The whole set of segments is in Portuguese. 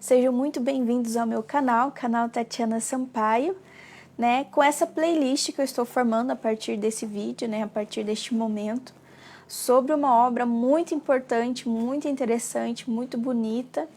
Sejam muito bem-vindos ao meu canal Tatiana Sampaio, né? Com essa playlist que eu estou formando a partir desse vídeo, né? A partir deste momento, sobre uma obra muito importante, muito interessante, muito bonita,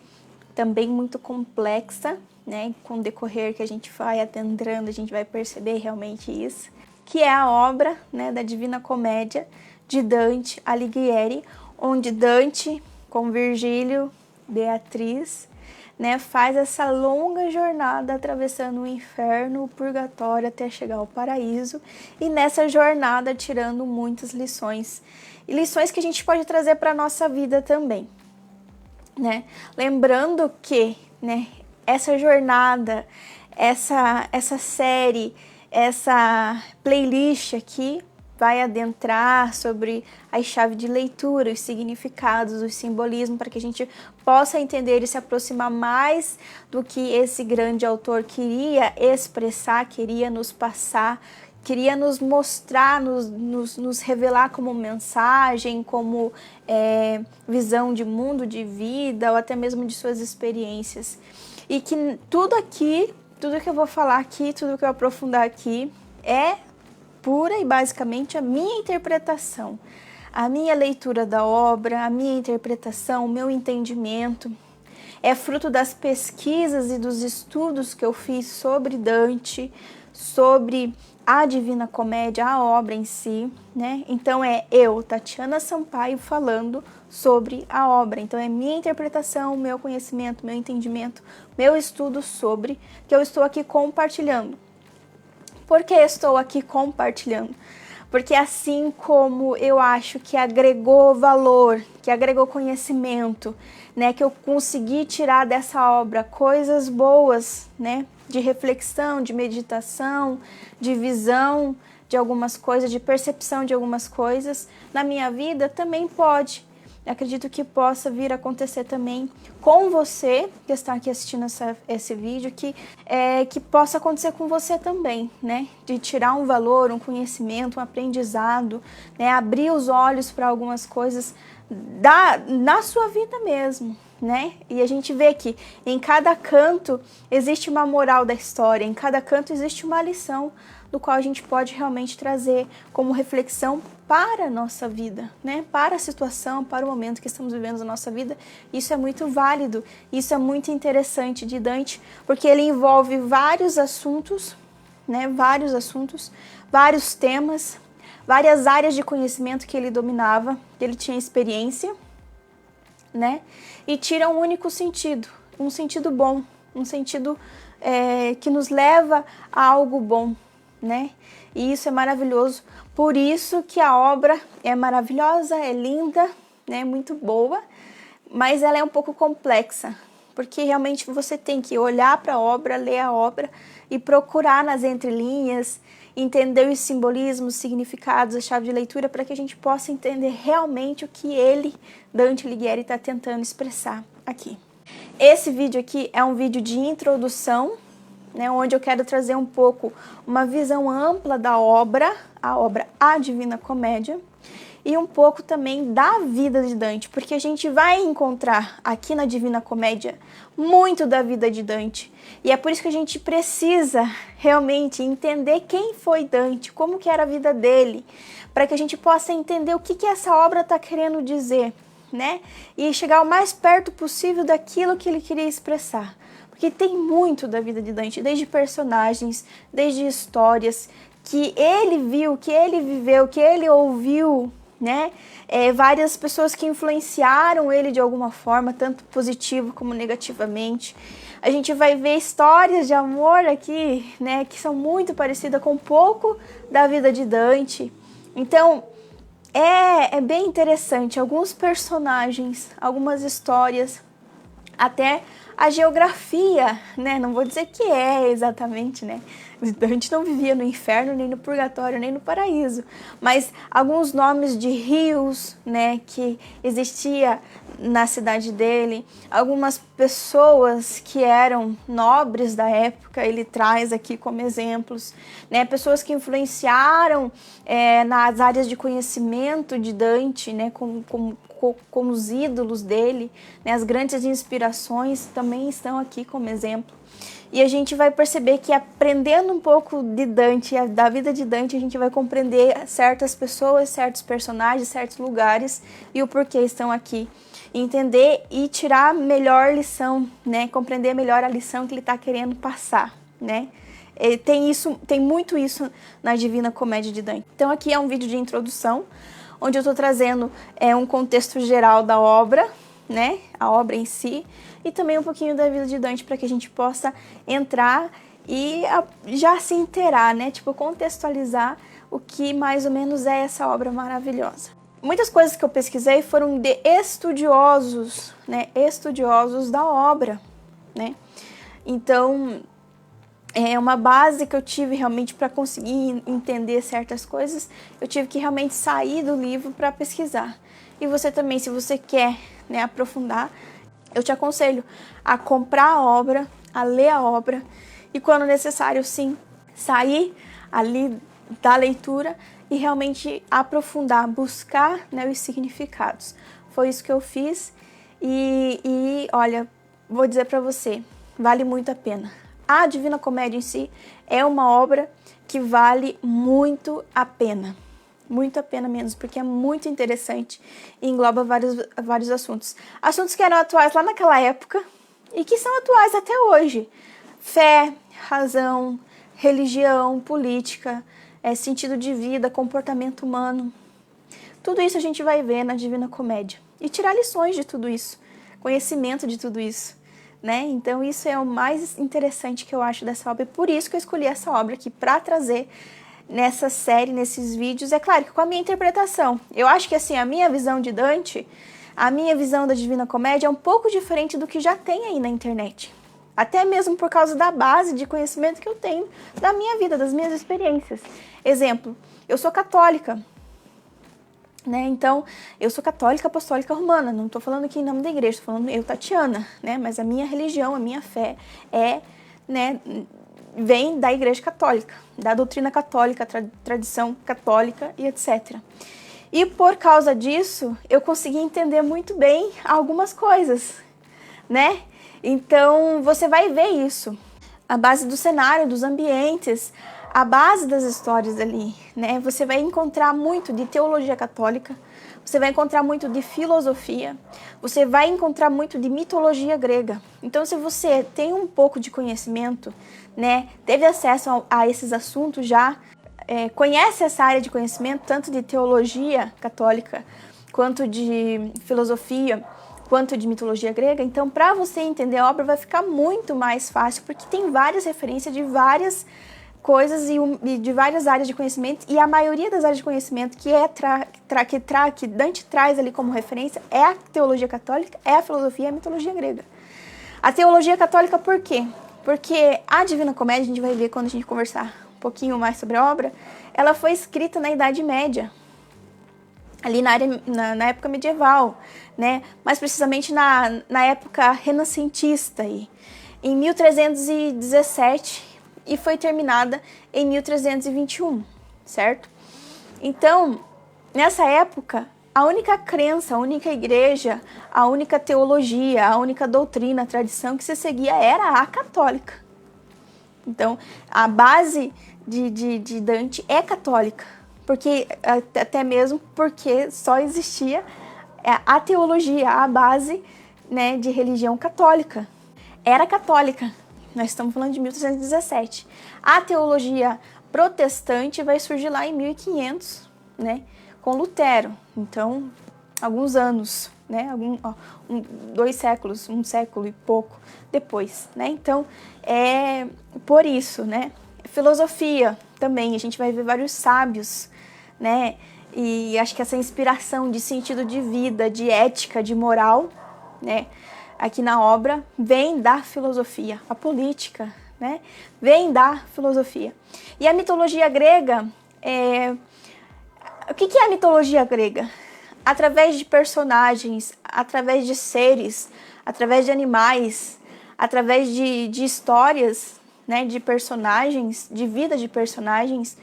também muito complexa, né? Com o decorrer que a gente vai adentrando, a gente vai perceber realmente isso, que é a obra, né, da Divina Comédia de Dante Alighieri, onde Dante, com Virgílio, Beatriz, né, faz essa longa jornada atravessando o inferno, o purgatório até chegar ao paraíso, e nessa jornada tirando muitas lições, e lições que a gente pode trazer para a nossa vida também, né? Lembrando que, né, essa jornada, essa série, essa playlist aqui vai adentrar sobre a chave de leitura, os significados, os simbolismos, para que a gente possa entender e se aproximar mais do que esse grande autor queria expressar, queria nos passar, queria nos mostrar, nos revelar como mensagem, como visão de mundo, de vida, ou até mesmo de suas experiências. E que tudo aqui, tudo que eu vou falar aqui, tudo que eu aprofundar aqui é pura e basicamente a minha interpretação, a minha leitura da obra, a minha interpretação, o meu entendimento. É fruto das pesquisas e dos estudos que eu fiz sobre Dante, sobre a Divina Comédia, a obra em si, né? Então é eu, Tatiana Sampaio, falando sobre a obra. Então é minha interpretação, meu conhecimento, meu entendimento, meu estudo sobre, que eu estou aqui compartilhando. Por que estou aqui compartilhando? Porque assim como eu acho que agregou valor, que agregou conhecimento, né, que eu consegui tirar dessa obra coisas boas, né, de reflexão, de meditação, de visão de algumas coisas, de percepção de algumas coisas, na minha vida também pode. Acredito que possa vir a acontecer também com você que está aqui assistindo esse vídeo, que possa acontecer com você também, né? De tirar um valor, um conhecimento, um aprendizado, né? Abrir os olhos para algumas coisas na sua vida mesmo, né? E a gente vê que em cada canto existe uma moral da história, em cada canto existe uma lição do qual a gente pode realmente trazer como reflexão para a nossa vida, né? Para a situação, para o momento que estamos vivendo na nossa vida. Isso é muito válido, isso é muito interessante de Dante, porque ele envolve vários assuntos, né? Vários assuntos, vários temas, várias áreas de conhecimento que ele dominava, que ele tinha experiência, né? E tira um único sentido, um sentido bom, um sentido que nos leva a algo bom, né? E isso é maravilhoso, por isso que a obra é maravilhosa, é linda, né? Muito boa, mas ela é um pouco complexa, porque realmente você tem que olhar para a obra, ler a obra e procurar nas entrelinhas, entender os simbolismos, os significados, a chave de leitura, para que a gente possa entender realmente o que ele, Dante Alighieri, está tentando expressar aqui. Esse vídeo aqui é um vídeo de introdução, né, onde eu quero trazer um pouco uma visão ampla da obra, A Divina Comédia, e um pouco também da vida de Dante, porque a gente vai encontrar aqui na Divina Comédia muito da vida de Dante, e é por isso que a gente precisa realmente entender quem foi Dante, como que era a vida dele, para que a gente possa entender o que essa obra está querendo dizer, né, e chegar o mais perto possível daquilo que ele queria expressar. Porque tem muito da vida de Dante, desde personagens, desde histórias que ele viu, que ele viveu, que ele ouviu, né? Várias pessoas que influenciaram ele de alguma forma, tanto positivo como negativamente. A gente vai ver histórias de amor aqui, né? Que são muito parecidas com um pouco da vida de Dante. Então, é bem interessante. Alguns personagens, algumas histórias, até a geografia, né? Não vou dizer que é exatamente, né? Dante não vivia no inferno, nem no purgatório, nem no paraíso, mas alguns nomes de rios, né, que existia na cidade dele, algumas pessoas que eram nobres da época, ele traz aqui como exemplos, né, pessoas que influenciaram nas áreas de conhecimento de Dante, né, como os ídolos dele, né, as grandes inspirações também estão aqui como exemplo. E a gente vai perceber que aprendendo um pouco de Dante, da vida de Dante, a gente vai compreender certas pessoas, certos personagens, certos lugares e o porquê estão aqui. Entender e tirar a melhor lição, né? Compreender melhor a lição que ele está querendo passar, né? Tem muito isso na Divina Comédia de Dante. Então aqui é um vídeo de introdução, onde eu estou trazendo um contexto geral da obra, né? A obra em si, e também um pouquinho da vida de Dante para que a gente possa entrar e já se inteirar, né? Tipo, contextualizar o que mais ou menos é essa obra maravilhosa. Muitas coisas que eu pesquisei foram de estudiosos, né? Estudiosos da obra, né? Então, é uma base que eu tive realmente para conseguir entender certas coisas. Eu tive que realmente sair do livro para pesquisar. E você também, se você quer, né, aprofundar, eu te aconselho a comprar a obra, a ler a obra e, quando necessário, sim, sair ali da leitura e realmente aprofundar, buscar, né, os significados. Foi isso que eu fiz e olha, vou dizer para você, vale muito a pena. A Divina Comédia em si é uma obra que vale muito a pena. Muito a pena mesmo, porque é muito interessante e engloba vários assuntos. Assuntos que eram atuais lá naquela época e que são atuais até hoje. Fé, razão, religião, política, sentido de vida, comportamento humano. Tudo isso a gente vai ver na Divina Comédia. E tirar lições de tudo isso, conhecimento de tudo isso, né? Então isso é o mais interessante que eu acho dessa obra. E por isso que eu escolhi essa obra aqui para trazer nessa série, nesses vídeos, é claro que com a minha interpretação. Eu acho que assim, a minha visão de Dante, a minha visão da Divina Comédia é um pouco diferente do que já tem aí na internet. Até mesmo por causa da base de conhecimento que eu tenho da minha vida, das minhas experiências. Exemplo, eu sou católica, né? Então, eu sou católica apostólica romana, não estou falando aqui em nome da igreja, estou falando eu, Tatiana, né? Mas a minha religião, a minha fé né, vem da Igreja Católica, da doutrina católica, tradição católica e etc. E por causa disso, eu consegui entender muito bem algumas coisas, né? Então, você vai ver isso. A base do cenário, dos ambientes, a base das histórias ali, né? Você vai encontrar muito de teologia católica, você vai encontrar muito de filosofia, você vai encontrar muito de mitologia grega. Então, se você tem um pouco de conhecimento, né, teve acesso a esses assuntos já, conhece essa área de conhecimento, tanto de teologia católica, quanto de filosofia, quanto de mitologia grega, então para você entender a obra vai ficar muito mais fácil, porque tem várias referências de várias coisas e de várias áreas de conhecimento, e a maioria das áreas de conhecimento que Dante traz ali como referência é a teologia católica, é a filosofia e a mitologia grega. A teologia católica por quê? Porque a Divina Comédia, a gente vai ver quando a gente conversar um pouquinho mais sobre a obra, ela foi escrita na Idade Média, ali na época medieval, né? Mais precisamente na época renascentista, aí, em 1317, e foi terminada em 1321, certo? Então, nessa época, a única crença, a única igreja, a única teologia, a única doutrina, a tradição que se seguia era a católica. Então, a base de Dante é católica, porque até mesmo porque só existia a teologia, a base, né, de religião católica. Era católica, nós estamos falando de 1317. A teologia protestante vai surgir lá em 1500, né, com Lutero. Então, alguns anos, né, 2 séculos, 1 século e pouco depois, né? Então, é por isso, né? Filosofia também, a gente vai ver vários sábios, né? E acho que essa inspiração de sentido de vida, de ética, de moral, né, aqui na obra, vem da filosofia. A política, né? Vem da filosofia. E a mitologia grega, o que é a mitologia grega? Através de personagens, através de seres, através de animais, através de histórias, né, de personagens, de vida de personagens,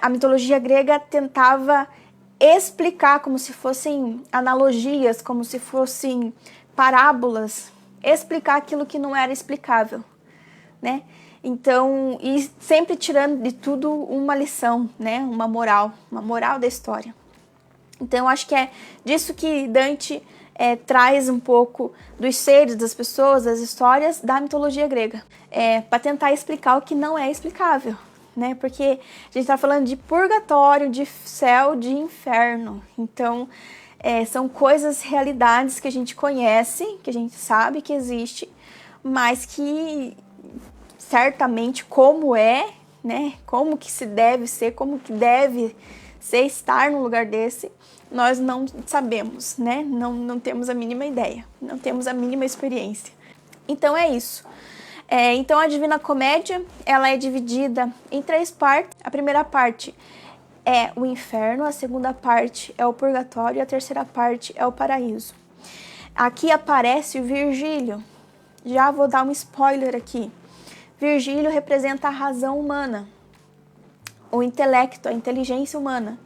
a mitologia grega tentava explicar como se fossem analogias, como se fossem parábolas, explicar aquilo que não era explicável, né? Então, e sempre tirando de tudo uma lição, né? Uma moral da história. Então, eu acho que é disso que Dante traz um pouco dos seres, das pessoas, das histórias da mitologia grega, para tentar explicar o que não é explicável, né? Porque a gente está falando de purgatório, de céu, de inferno. Então, são coisas, realidades que a gente conhece, que a gente sabe que existe, mas que certamente como né? Como que se deve ser, como que deve ser estar num lugar desse, nós não sabemos, né? Não temos a mínima ideia, não temos a mínima experiência. Então é isso. Então a Divina Comédia, ela é dividida em 3 partes. A primeira parte é o inferno, a segunda parte é o purgatório e a terceira parte é o paraíso. Aqui aparece o Virgílio. Já vou dar um spoiler aqui. Virgílio representa a razão humana, o intelecto, a inteligência humana.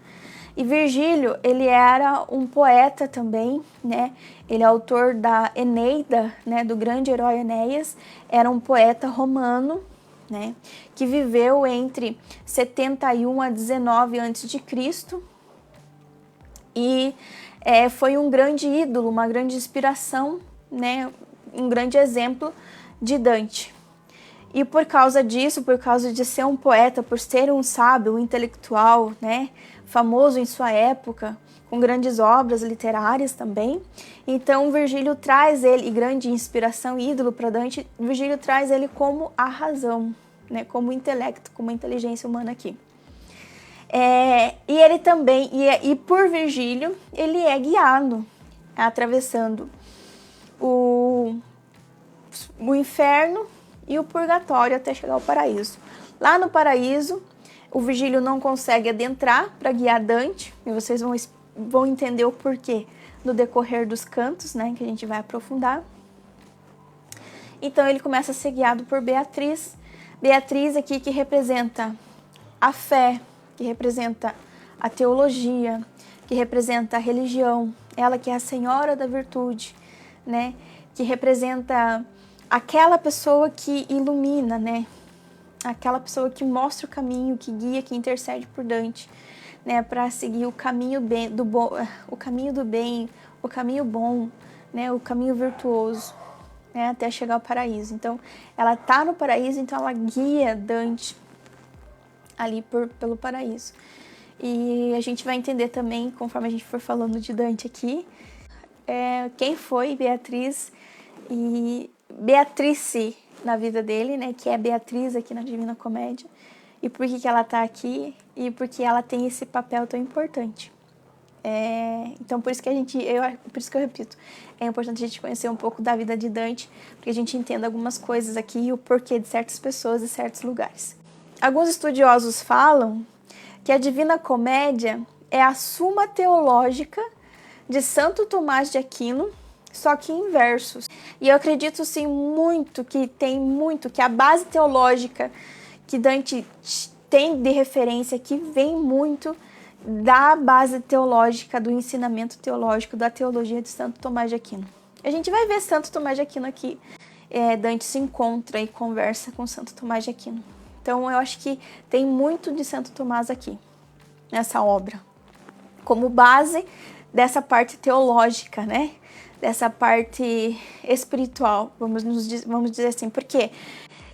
E Virgílio, ele era um poeta também, né? Ele é autor da Eneida, né? Do grande herói Enéas. Era um poeta romano, né? Que viveu entre 71 a 19 a.C. E foi um grande ídolo, uma grande inspiração, né? Um grande exemplo de Dante. E por causa disso, por causa de ser um poeta, por ser um sábio, um intelectual, né, famoso em sua época, com grandes obras literárias também, então Virgílio traz ele, e grande inspiração e ídolo para Dante, Virgílio traz ele como a razão, né, como intelecto, como inteligência humana aqui. E ele também, e por Virgílio, ele é guiado, atravessando o inferno e o purgatório até chegar ao paraíso. Lá no paraíso, o Virgílio não consegue adentrar para guiar Dante, e vocês vão entender o porquê no decorrer dos cantos, né, que a gente vai aprofundar. Então ele começa a ser guiado por Beatriz. Beatriz aqui que representa a fé, que representa a teologia, que representa a religião, ela que é a senhora da virtude, né, que representa aquela pessoa que ilumina, né? Aquela pessoa que mostra o caminho, que guia, que intercede por Dante, né? Para seguir o caminho o caminho do bem, o caminho bom, né? O caminho virtuoso, né? Até chegar ao paraíso. Então, ela tá no paraíso, então ela guia Dante ali pelo paraíso. E a gente vai entender também, conforme a gente for falando de Dante aqui, quem foi Beatriz e Beatrice na vida dele, né, que é Beatriz aqui na Divina Comédia, e por que ela está aqui e por que ela tem esse papel tão importante. Então por isso que eu repito, é importante a gente conhecer um pouco da vida de Dante, porque a gente entenda algumas coisas aqui e o porquê de certas pessoas e certos lugares. Alguns estudiosos falam que a Divina Comédia é a Suma Teológica de Santo Tomás de Aquino, só que em versos. E eu acredito sim que a base teológica que Dante tem de referência aqui vem muito da base teológica, do ensinamento teológico, da teologia de Santo Tomás de Aquino. A gente vai ver Santo Tomás de Aquino aqui. Dante se encontra e conversa com Santo Tomás de Aquino. Então eu acho que tem muito de Santo Tomás aqui, nessa obra, como base dessa parte teológica, né? Dessa parte espiritual, vamos dizer assim. Porque,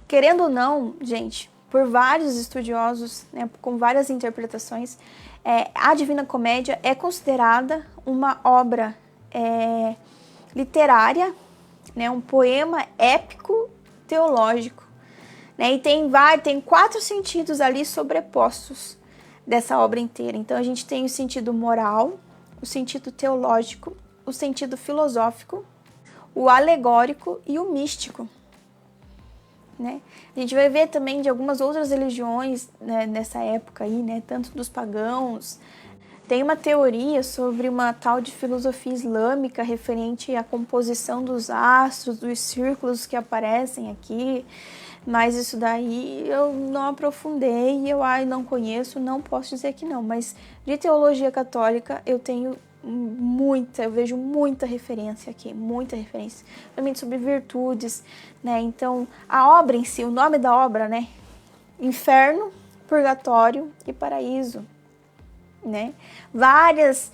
querendo ou não, gente, por vários estudiosos, né, com várias interpretações, a Divina Comédia é considerada uma obra literária, né, um poema épico teológico, né, e tem 4 sentidos ali sobrepostos dessa obra inteira. Então a gente tem o sentido moral, o sentido teológico, o sentido filosófico, o alegórico e o místico. né? A gente vai ver também de algumas outras religiões, né, nessa época aí, né, tanto dos pagãos. Tem uma teoria sobre uma tal de filosofia islâmica referente à composição dos astros, dos círculos que aparecem aqui, mas isso daí eu não aprofundei, eu não conheço, não posso dizer que não, mas de teologia católica eu vejo muita referência aqui, muita referência, também sobre virtudes, né? Então, a obra em si, o nome da obra, né? Inferno, Purgatório e Paraíso. Né? Várias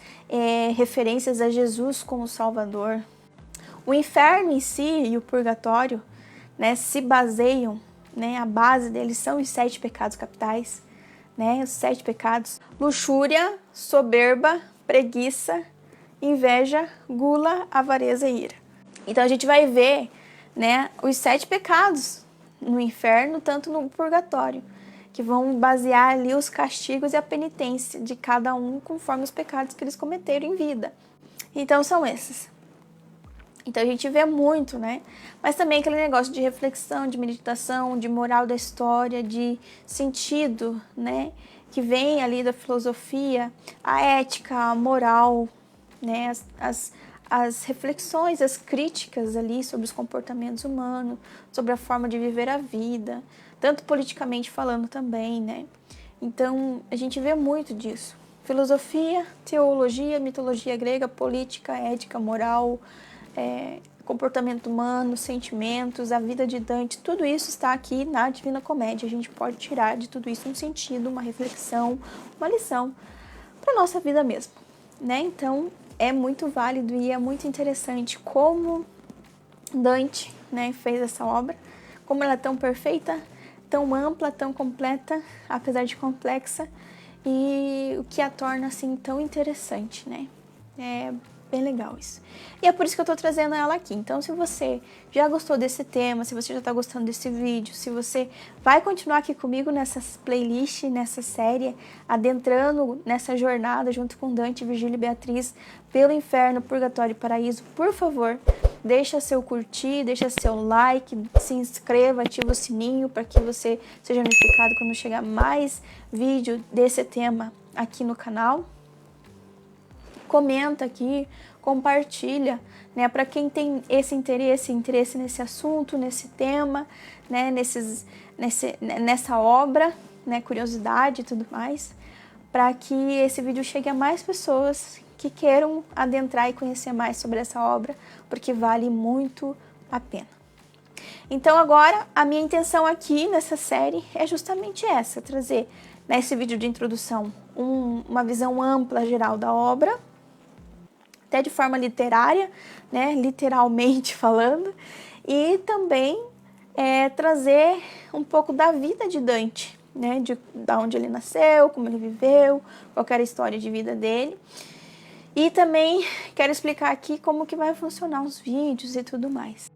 referências a Jesus como Salvador. O inferno em si e o purgatório, né, se baseiam, né, a base deles são os 7 pecados capitais, né, os 7 pecados: luxúria, soberba, preguiça, inveja, gula, avareza e ira. Então a gente vai ver, né, os 7 pecados no inferno, tanto no purgatório, que vão basear ali os castigos e a penitência de cada um conforme os pecados que eles cometeram em vida. Então são esses. Então a gente vê muito, né? Mas também aquele negócio de reflexão, de meditação, de moral da história, de sentido, né? Que vem ali da filosofia, a ética, a moral, né? As reflexões, as críticas ali sobre os comportamentos humanos, sobre a forma de viver a vida, tanto politicamente falando também, né? Então, a gente vê muito disso. Filosofia, teologia, mitologia grega, política, ética, moral, comportamento humano, sentimentos, a vida de Dante, tudo isso está aqui na Divina Comédia. A gente pode tirar de tudo isso um sentido, uma reflexão, uma lição para a nossa vida mesmo, né? Então, é muito válido e é muito interessante como Dante, né, fez essa obra, como ela é tão perfeita, tão ampla, tão completa, apesar de complexa, e o que a torna assim tão interessante, né? É bem legal isso. E é por isso que eu tô trazendo ela aqui. Então, se você já gostou desse tema, se você já tá gostando desse vídeo, se você vai continuar aqui comigo nessa playlist, nessa série, adentrando nessa jornada junto com Dante, Virgílio e Beatriz pelo inferno, purgatório e paraíso, por favor, deixa seu curtir, deixa seu like, se inscreva, ativa o sininho para que você seja notificado quando chegar mais vídeo desse tema aqui no canal. Comenta aqui, compartilha, né, para quem tem esse interesse nesse assunto, nesse tema, né, nessa obra, né, curiosidade e tudo mais, para que esse vídeo chegue a mais pessoas que queiram adentrar e conhecer mais sobre essa obra, porque vale muito a pena. Então agora, a minha intenção aqui nessa série é justamente essa, trazer nesse vídeo de introdução uma visão ampla, geral da obra, até de forma literária, né, literalmente falando, e também trazer um pouco da vida de Dante, né, de onde ele nasceu, como ele viveu, qual era a história de vida dele. E também quero explicar aqui como que vai funcionar os vídeos e tudo mais.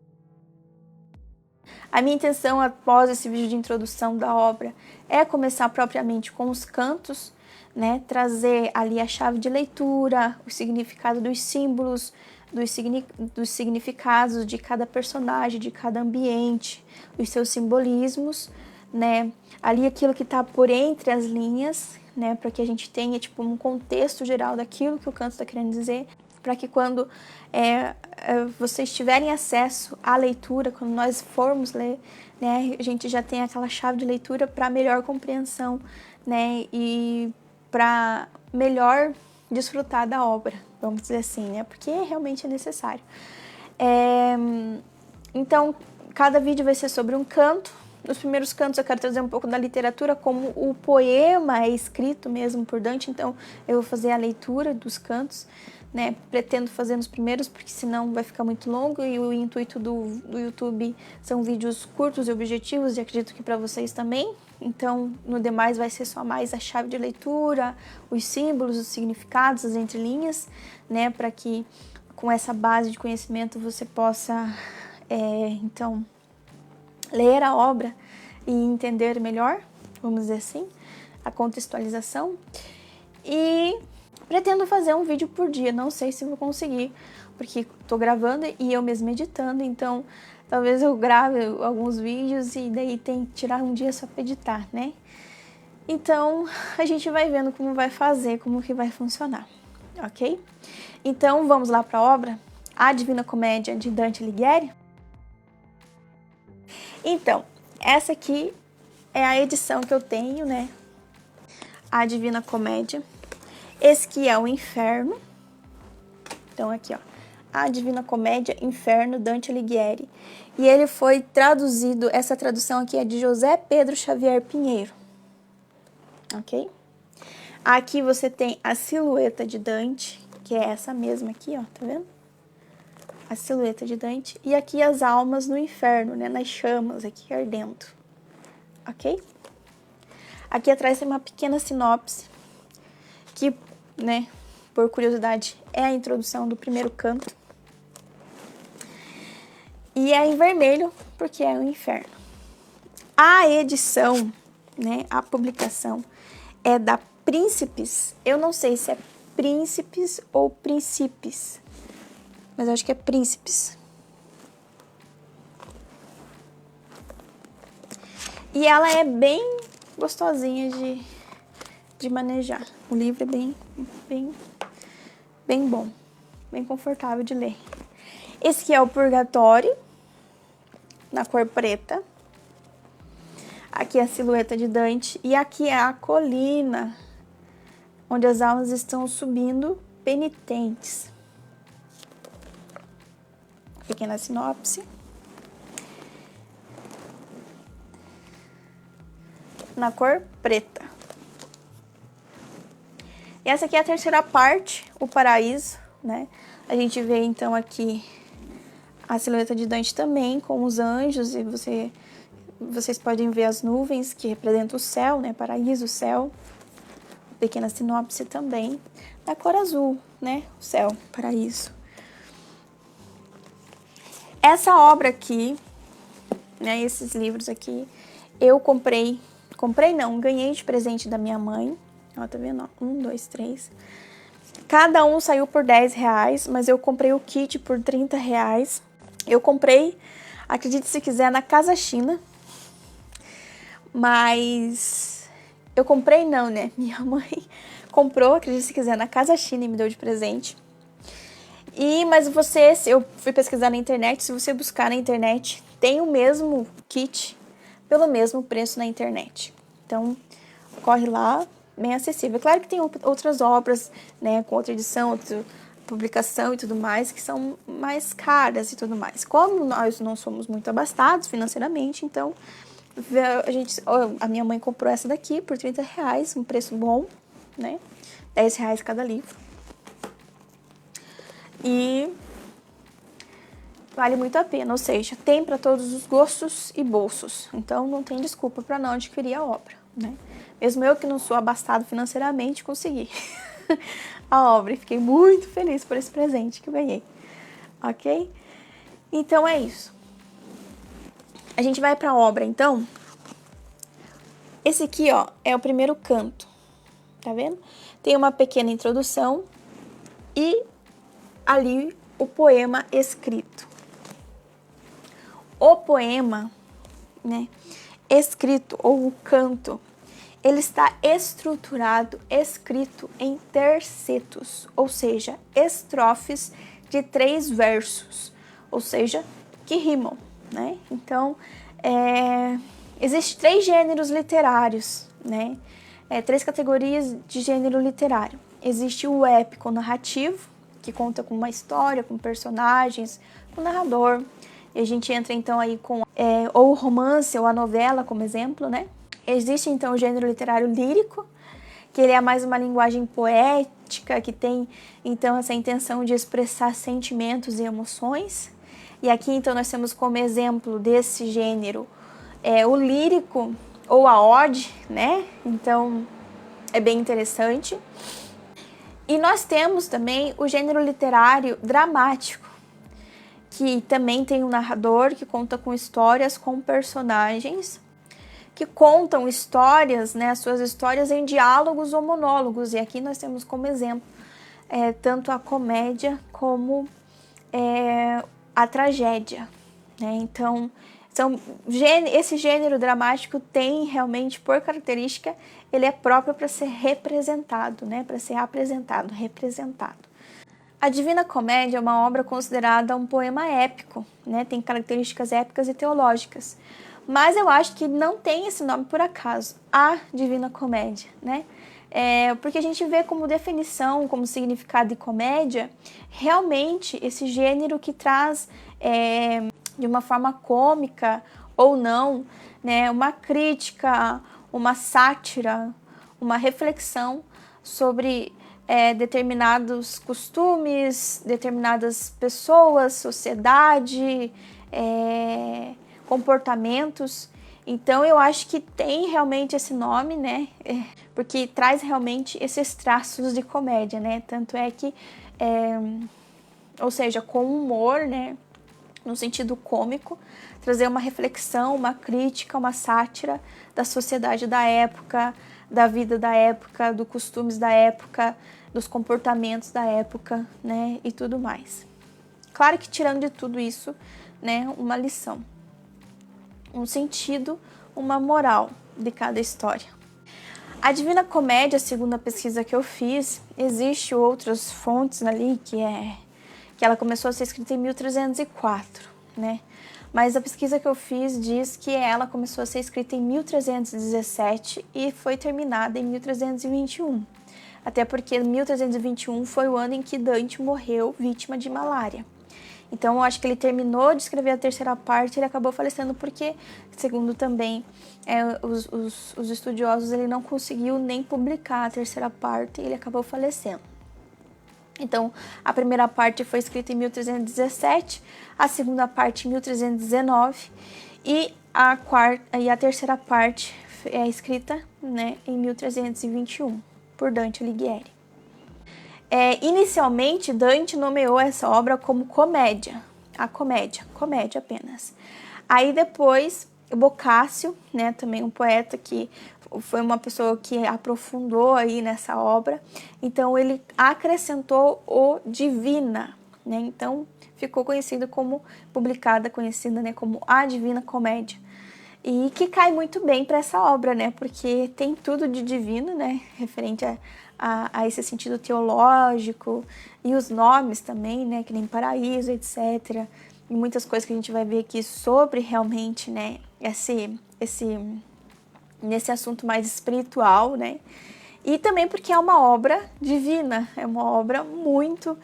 A minha intenção após esse vídeo de introdução da obra é começar propriamente com os cantos, né, trazer ali a chave de leitura, o significado dos símbolos, dos significados de cada personagem, de cada ambiente, os seus simbolismos, né, ali aquilo que está por entre as linhas, né, para que a gente tenha tipo um contexto geral daquilo que o canto está querendo dizer, para que quando vocês tiverem acesso à leitura, quando nós formos ler, né, a gente já tem aquela chave de leitura para melhor compreensão, né, e para melhor desfrutar da obra, vamos dizer assim, né, porque realmente é necessário. Então, cada vídeo vai ser sobre um canto. Nos primeiros cantos eu quero trazer um pouco da literatura, como o poema é escrito mesmo por Dante, então eu vou fazer a leitura dos cantos, né? Pretendo fazer nos primeiros, porque senão vai ficar muito longo, e o intuito do YouTube são vídeos curtos e objetivos, e acredito que para vocês também. Então, no demais vai ser só mais a chave de leitura, os símbolos, os significados, as entrelinhas, né? Para que com essa base de conhecimento você possa, então, ler a obra e entender melhor, vamos dizer assim, a contextualização. E pretendo fazer um vídeo por dia, não sei se vou conseguir, porque estou gravando e eu mesma editando, então talvez eu grave alguns vídeos e daí tem que tirar um dia só para editar, né? Então, a gente vai vendo como vai fazer, como que vai funcionar, ok? Então, vamos lá para a obra, A Divina Comédia de Dante Alighieri? Então, essa aqui é a edição que eu tenho, né? A Divina Comédia. Esse aqui é o Inferno. Então, aqui, ó. A Divina Comédia, Inferno, Dante Alighieri. E ele foi traduzido, essa tradução aqui é de José Pedro Xavier Pinheiro. Ok? Aqui você tem a silhueta de Dante, que é essa mesma aqui, ó, tá vendo? A silhueta de Dante. E aqui as almas no inferno, né? Nas chamas aqui ardendo. Ok? Aqui atrás tem uma pequena sinopse, que, né, por curiosidade, é a introdução do primeiro canto. E é em vermelho, porque é o inferno. A edição, né, a publicação, é da Príncipes. Eu não sei se é Príncipes ou Príncipes, mas eu acho que é Príncipes. E ela é bem gostosinha de manejar. O livro é bem bom, bem confortável de ler. Esse aqui é o Purgatório, na cor preta. Aqui é a silhueta de Dante. E aqui é a colina, onde as almas estão subindo penitentes. Pequena sinopse. Na cor preta. E essa aqui é a terceira parte, o paraíso, né? A gente vê então aqui a silhueta de Dante também, com os anjos, e vocês podem ver as nuvens que representam o céu, né? Paraíso, céu. Pequena sinopse também. Na cor azul, né? O céu, paraíso. Essa obra aqui, né? Esses livros aqui, eu comprei não, ganhei de presente da minha mãe. Ó, tá vendo? Ó, 1, 2, 3. Cada um saiu por R$10, mas eu comprei o kit por R$30. Eu comprei, acredite se quiser, na Casa China. Mas eu comprei não, né? Minha mãe comprou, acredite se quiser, na Casa China e me deu de presente. Mas eu fui pesquisar na internet, se você buscar na internet, tem o mesmo kit pelo mesmo preço na internet. Então, corre lá, bem acessível. Claro que tem outras obras, né, com outra edição, outra publicação e tudo mais, que são mais caras e tudo mais. Como nós não somos muito abastados financeiramente, então a minha mãe comprou essa daqui por R$30, um preço bom, né? R$10 cada livro. E vale muito a pena, ou seja, tem para todos os gostos e bolsos. Então não tem desculpa para não adquirir a obra, né? Mesmo eu que não sou abastado financeiramente, consegui a obra e fiquei muito feliz por esse presente que eu ganhei, ok? Então é isso. A gente vai para a obra, então. Esse aqui, ó, é o primeiro canto, tá vendo? Tem uma pequena introdução e ali o poema escrito. O poema, né, escrito, ou o canto, ele está estruturado, escrito em tercetos, ou seja, estrofes de 3 versos, ou seja, que rimam, né? Então, existem 3 gêneros literários, né? 3 categorias de gênero literário. Existe o épico narrativo, que conta com uma história, com personagens, com narrador. E a gente entra então aí com ou o romance ou a novela como exemplo, né? Existe então o gênero literário lírico, que ele é mais uma linguagem poética, que tem então essa intenção de expressar sentimentos e emoções. E aqui então nós temos como exemplo desse gênero o lírico ou a ode, né? Então é bem interessante. E nós temos também o gênero literário dramático, que também tem um narrador que conta com histórias, com personagens, que contam histórias, né, suas histórias em diálogos ou monólogos. E aqui nós temos como exemplo tanto a comédia como a tragédia, né? Então, esse gênero dramático tem realmente, por característica, ele é próprio para ser representado, né? Para ser apresentado, representado. A Divina Comédia é uma obra considerada um poema épico, né? Tem características épicas e teológicas. Mas eu acho que não tem esse nome por acaso, a Divina Comédia, né? Porque a gente vê como definição, como significado de comédia, realmente esse gênero que traz de uma forma cômica ou não, né, uma crítica, uma sátira, uma reflexão sobre determinados costumes, determinadas pessoas, sociedade, comportamentos. Então eu acho que tem realmente esse nome, né? Porque traz realmente esses traços de comédia, né? Tanto é que, ou seja, com humor, né? No sentido cômico, trazer uma reflexão, uma crítica, uma sátira da sociedade da época, da vida da época, dos costumes da época, dos comportamentos da época, né? E tudo mais. Claro que tirando de tudo isso, né? Uma lição, um sentido, uma moral de cada história. A Divina Comédia, segundo a pesquisa que eu fiz, existe outras fontes ali que ela começou a ser escrita em 1304, né? Mas a pesquisa que eu fiz diz que ela começou a ser escrita em 1317 e foi terminada em 1321. Até porque 1321 foi o ano em que Dante morreu vítima de malária. Então, eu acho que ele terminou de escrever a terceira parte e ele acabou falecendo porque, segundo também os estudiosos, ele não conseguiu nem publicar a terceira parte e ele acabou falecendo. Então, a primeira parte foi escrita em 1317, a segunda parte em 1319 e a terceira parte é escrita, né, em 1321 por Dante Alighieri. Inicialmente, Dante nomeou essa obra como comédia apenas. Aí depois, Boccaccio, né, também um poeta que foi uma pessoa que aprofundou aí nessa obra, então ele acrescentou o Divina, né, então ficou conhecida como a Divina Comédia. E que cai muito bem para essa obra, né? Porque tem tudo de divino, né? Referente a esse sentido teológico e os nomes também, né? Que nem paraíso, etc. E muitas coisas que a gente vai ver aqui sobre realmente, né? Nesse assunto mais espiritual, né? E também porque é uma obra divina, é uma obra muito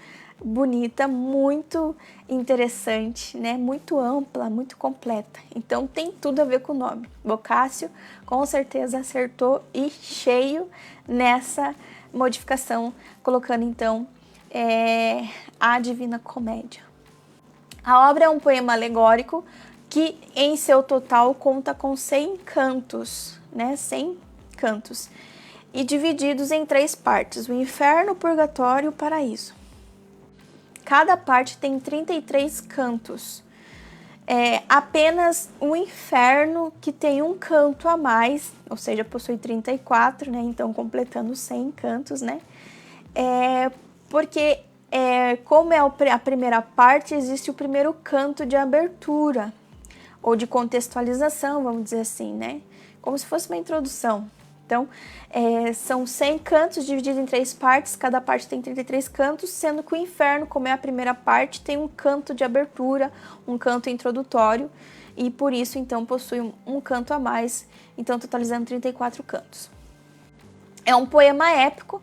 bonita, muito interessante, né? Muito ampla, muito completa. Então tem tudo a ver com o nome. Boccaccio com certeza acertou e cheio nessa modificação, colocando então a Divina Comédia. A obra é um poema alegórico que em seu total conta com 100 cantos, né? 100 cantos. E divididos em 3 partes, o inferno, o purgatório e o paraíso. Cada parte tem 33 cantos. Apenas o inferno que tem um canto a mais, ou seja, possui 34, né? Então, completando 100 cantos, né? Porque, como é a primeira parte, existe o primeiro canto de abertura, ou de contextualização, vamos dizer assim, né? Como se fosse uma introdução. Então, são 100 cantos divididos em 3 partes, cada parte tem 33 cantos, sendo que o inferno, como é a primeira parte, tem um canto de abertura, um canto introdutório, e por isso, então, possui um canto a mais, então totalizando 34 cantos. É um poema épico,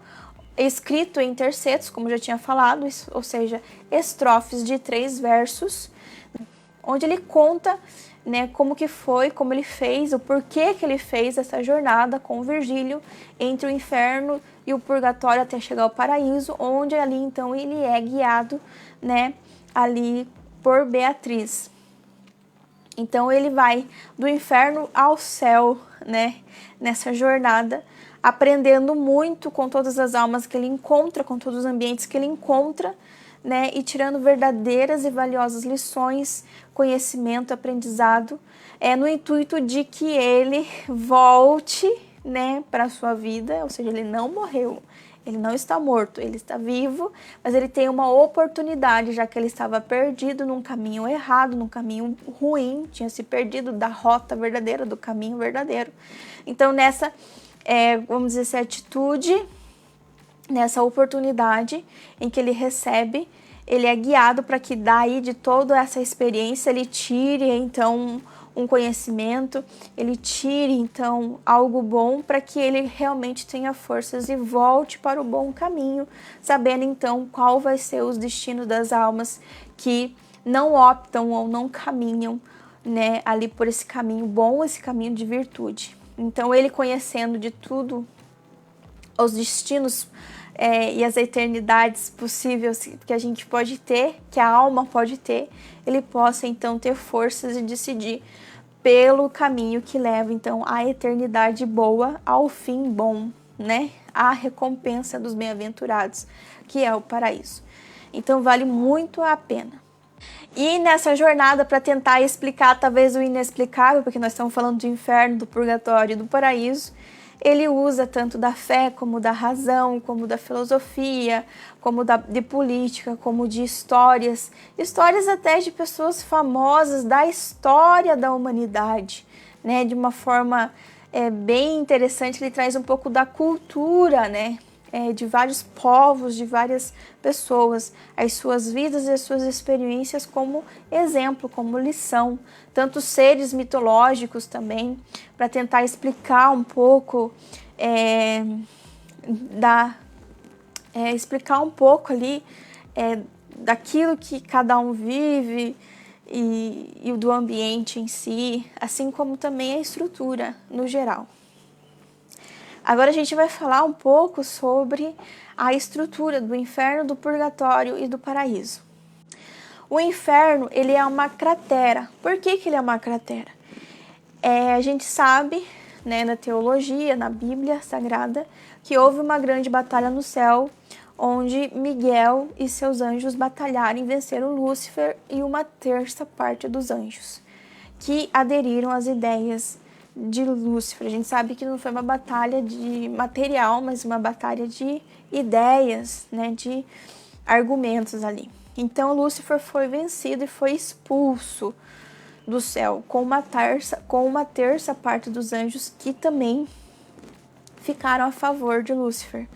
escrito em tercetos, como já tinha falado, ou seja, estrofes de 3 versos, onde ele conta, né, como que foi, como ele fez, o porquê que ele fez essa jornada com Virgílio entre o inferno e o purgatório até chegar ao paraíso, onde ali então ele é guiado, né, ali por Beatriz. Então ele vai do inferno ao céu, né, nessa jornada, aprendendo muito com todas as almas que ele encontra, com todos os ambientes que ele encontra, né, e tirando verdadeiras e valiosas lições, conhecimento, aprendizado, no intuito de que ele volte, né, para a sua vida, ou seja, ele não morreu, Ele não está morto, ele está vivo, mas ele tem uma oportunidade, já que ele estava perdido num caminho errado, num caminho ruim, tinha se perdido da rota verdadeira, do caminho verdadeiro. Então, nessa, vamos dizer, essa atitude, nessa oportunidade em que ele recebe, ele é guiado para que daí de toda essa experiência ele tire, então, um conhecimento, ele tire então algo bom para que ele realmente tenha forças e volte para o bom caminho, sabendo então qual vai ser os destinos das almas que não optam ou não caminham, né, ali por esse caminho bom, esse caminho de virtude. Então ele conhecendo de tudo os destinos e as eternidades possíveis que a gente pode ter, que a alma pode ter, ele possa então ter forças e decidir pelo caminho que leva então à eternidade boa, ao fim bom, né? A recompensa dos bem-aventurados, que é o paraíso. Então vale muito a pena. E nessa jornada, para tentar explicar talvez o inexplicável, porque nós estamos falando do inferno, do purgatório e do paraíso, ele usa tanto da fé, como da razão, como da filosofia, como de política, como de histórias até de pessoas famosas da história da humanidade, né? De uma forma bem interessante, ele traz um pouco da cultura, né? De vários povos, de várias pessoas, as suas vidas e as suas experiências como exemplo, como lição. Tanto seres mitológicos também, para tentar explicar um pouco, explicar um pouco ali daquilo que cada um vive e do ambiente em si, assim como também a estrutura no geral. Agora a gente vai falar um pouco sobre a estrutura do inferno, do purgatório e do paraíso. O inferno, ele é uma cratera. Por que ele é uma cratera? A gente sabe, né, na teologia, na Bíblia Sagrada, que houve uma grande batalha no céu, onde Miguel e seus anjos batalharam e venceram Lúcifer e uma terça parte dos anjos, que aderiram às ideias de Lúcifer. A gente sabe que não foi uma batalha de material, mas uma batalha de ideias, né, de argumentos ali. Então Lúcifer foi vencido e foi expulso do céu com uma terça parte dos anjos que também ficaram a favor de Lúcifer.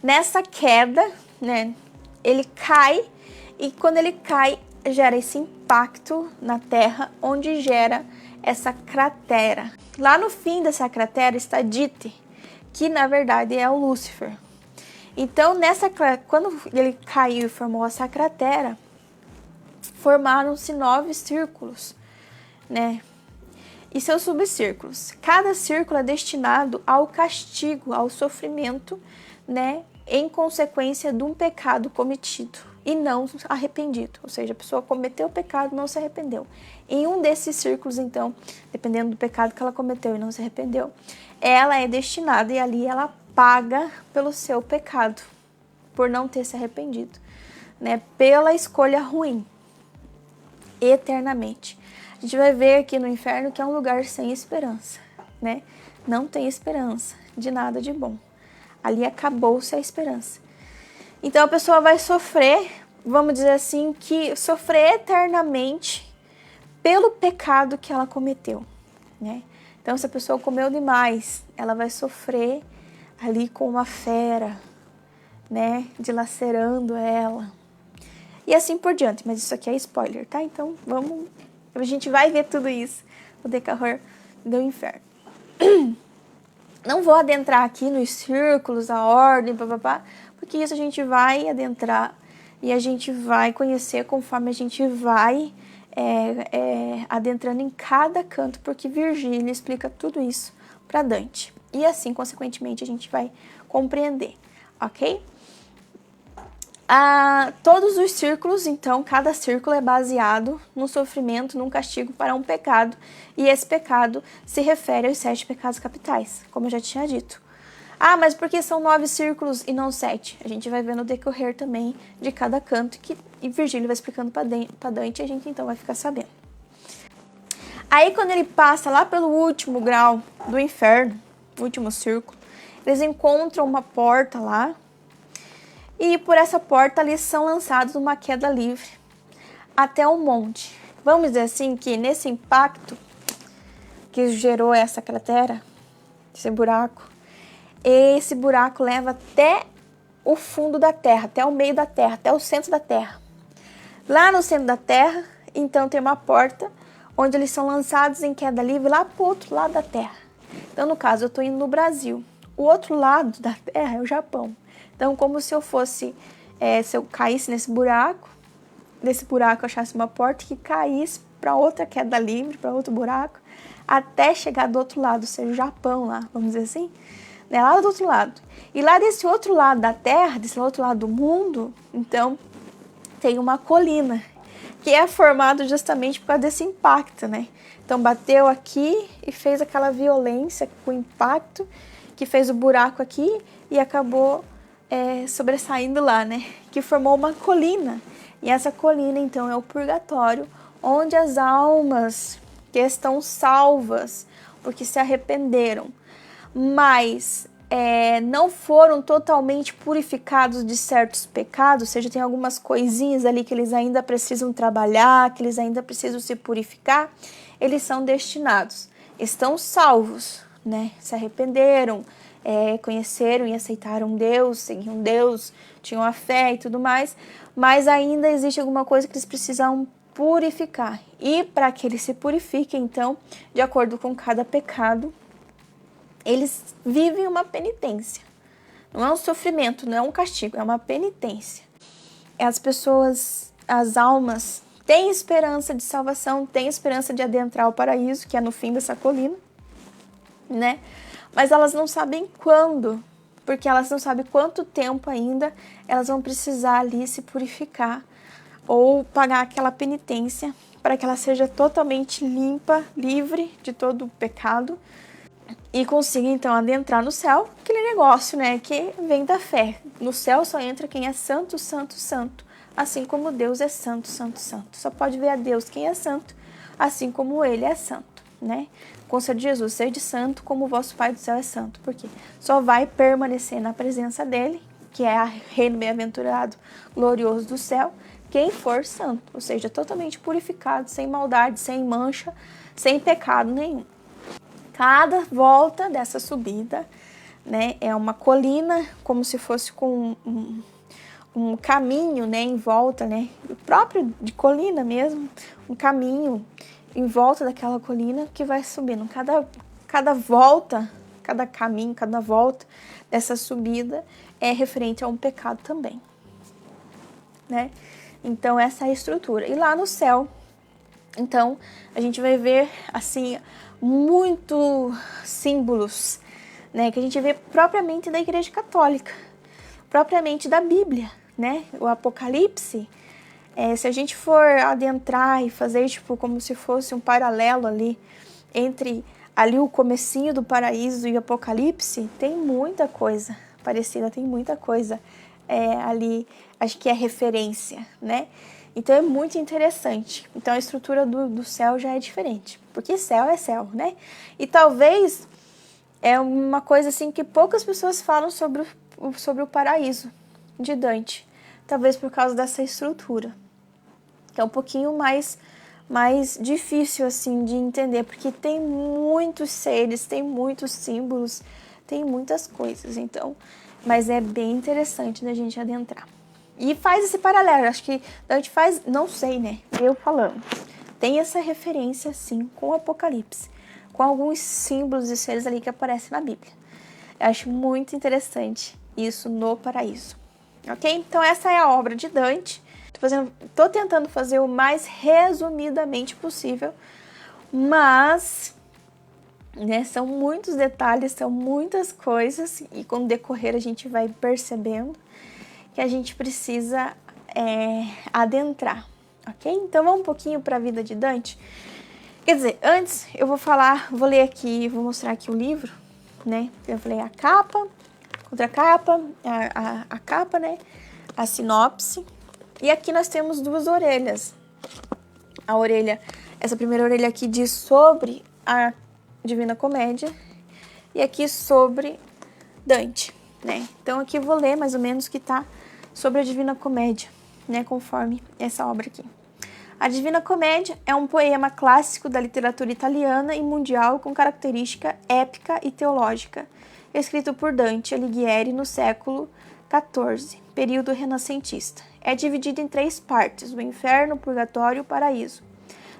Nessa queda, né, ele cai e quando ele cai gera esse impacto na Terra, onde gera essa cratera. Lá no fim dessa cratera está Dite, que na verdade é o Lúcifer. Então, quando ele caiu e formou essa cratera, formaram-se 9 círculos, né? E seus subcírculos. Cada círculo é destinado ao castigo, ao sofrimento, né? Em consequência de um pecado cometido e não arrependido. Ou seja, a pessoa cometeu o pecado e não se arrependeu. Em um desses círculos, então, dependendo do pecado que ela cometeu e não se arrependeu, ela é destinada e ali ela paga pelo seu pecado, por não ter se arrependido, né? Pela escolha ruim, eternamente. A gente vai ver aqui no inferno que é um lugar sem esperança, né? Não tem esperança de nada de bom. Ali acabou-se a esperança. Então a pessoa vai sofrer, vamos dizer assim, que sofrer eternamente pelo pecado que ela cometeu, né? Então se a pessoa comeu demais, ela vai sofrer ali com uma fera, né? Dilacerando ela. E assim por diante, mas isso aqui é spoiler, tá? Então a gente vai ver tudo isso no decorrer do inferno. Não vou adentrar aqui nos círculos, a ordem, papapá, porque isso a gente vai adentrar e a gente vai conhecer conforme a gente vai adentrando em cada canto, porque Virgílio explica tudo isso para Dante. E assim, consequentemente, a gente vai compreender, ok? Todos os círculos, então, cada círculo é baseado num sofrimento, num castigo para um pecado, e esse pecado se refere aos 7 pecados capitais, como eu já tinha dito. Mas por que são 9 círculos e não 7? A gente vai ver no decorrer também de cada canto, e Virgílio vai explicando para Dante, e a gente então vai ficar sabendo. Aí quando ele passa lá pelo último grau do inferno, o último círculo, eles encontram uma porta lá, E por essa porta eles são lançados numa queda livre até o monte. Vamos dizer assim que nesse impacto que gerou essa cratera, esse buraco leva até o fundo da terra, até o meio da terra, até o centro da terra. Lá no centro da terra, então tem uma porta onde eles são lançados em queda livre lá para o outro lado da terra. Então, no caso, eu estou indo no Brasil. O outro lado da terra é o Japão. Então, como se eu fosse, se eu caísse nesse buraco eu achasse uma porta que caísse para outra queda livre, para outro buraco, até chegar do outro lado, ou seja, o Japão lá, vamos dizer assim, né, lá do outro lado. E lá desse outro lado da terra, desse outro lado do mundo, então, tem uma colina, que é formado justamente por causa desse impacto, né? Então, bateu aqui e fez aquela violência com o impacto, que fez o buraco aqui e acabou sobressaindo lá, né? Que formou uma colina. E essa colina, então, é o purgatório, onde as almas que estão salvas, porque se arrependeram, mas não foram totalmente purificados de certos pecados, ou seja, tem algumas coisinhas ali que eles ainda precisam trabalhar, que eles ainda precisam se purificar, eles são destinados, estão salvos, né? Se arrependeram, conheceram e aceitaram Deus, seguiam Deus, tinham a fé e tudo mais, mas ainda existe alguma coisa que eles precisam purificar. E para que eles se purifiquem, então, de acordo com cada pecado, eles vivem uma penitência. Não é um sofrimento, não é um castigo, é uma penitência. As pessoas, as almas, têm esperança de salvação, têm esperança de adentrar o paraíso, que é no fim dessa colina, né? Mas elas não sabem quando, porque elas não sabem quanto tempo ainda elas vão precisar ali se purificar ou pagar aquela penitência para que ela seja totalmente limpa, livre de todo o pecado e consiga então adentrar no céu, aquele negócio, né, que vem da fé. No céu só entra quem é santo, santo, santo, assim como Deus é santo, santo, santo. Só pode ver a Deus quem é santo, assim como ele é santo, né? Conselho de Jesus, sede santo como o vosso Pai do céu é santo, porque só vai permanecer na presença dele, que é o reino bem-aventurado, glorioso do céu, quem for santo, ou seja, totalmente purificado, sem maldade, sem mancha, sem pecado nenhum. Cada volta dessa subida, né, é uma colina, como se fosse com um caminho, né, em volta, né, próprio de colina mesmo, um caminho em volta daquela colina que vai subindo. Cada volta, cada caminho, cada volta dessa subida é referente a um pecado também, né? Então, essa é a estrutura. E lá no céu, então, a gente vai ver, assim, muitos símbolos, né? Que a gente vê propriamente da Igreja Católica, propriamente da Bíblia, né? O Apocalipse, se a gente for adentrar e fazer, tipo, como se fosse um paralelo ali, entre ali o comecinho do paraíso e o Apocalipse, tem muita coisa parecida, tem muita coisa ali, acho que é referência, né? Então é muito interessante. Então a estrutura do céu já é diferente, porque céu é céu, né? E talvez é uma coisa assim que poucas pessoas falam sobre o paraíso de Dante, talvez por causa dessa estrutura, que é um pouquinho mais difícil assim de entender, porque tem muitos seres, tem muitos símbolos, tem muitas coisas, então, mas é bem interessante da gente adentrar. E faz esse paralelo, acho que Dante faz, não sei, né, eu falando, tem essa referência sim com o Apocalipse, com alguns símbolos e seres ali que aparecem na Bíblia. Eu acho muito interessante isso no paraíso, ok? Então essa é a obra de Dante. Tô tentando fazer o mais resumidamente possível, mas, né, são muitos detalhes, são muitas coisas, e com o decorrer a gente vai percebendo que a gente precisa adentrar, ok? Então vamos um pouquinho para a vida de Dante. Quer dizer, antes eu vou ler aqui, vou mostrar aqui o livro, né? Eu falei a capa, contracapa, a capa, né? A sinopse. E aqui nós temos duas orelhas. A orelha, essa primeira orelha aqui diz sobre a Divina Comédia e aqui sobre Dante, né? Então aqui eu vou ler mais ou menos o que tá sobre a Divina Comédia, né, conforme essa obra aqui. A Divina Comédia é um poema clássico da literatura italiana e mundial com característica épica e teológica, escrito por Dante Alighieri no século XIV, período renascentista. É dividido em 3 partes, o inferno, o purgatório e o paraíso.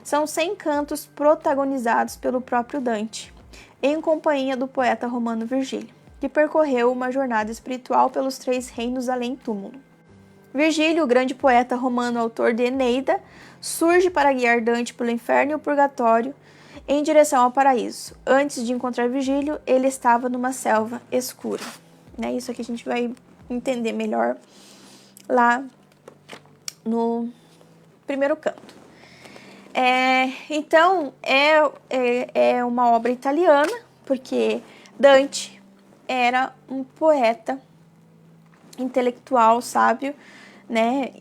São 100 cantos protagonizados pelo próprio Dante, em companhia do poeta romano Virgílio, que percorreu uma jornada espiritual pelos 3 reinos além-túmulo. Virgílio, o grande poeta romano autor de Eneida, surge para guiar Dante pelo inferno e o purgatório em direção ao paraíso. Antes de encontrar Virgílio, ele estava numa selva escura. Né? Isso aqui a gente vai entender melhor lá no primeiro canto. Então, é uma obra italiana, porque Dante era um poeta intelectual, sábio, né,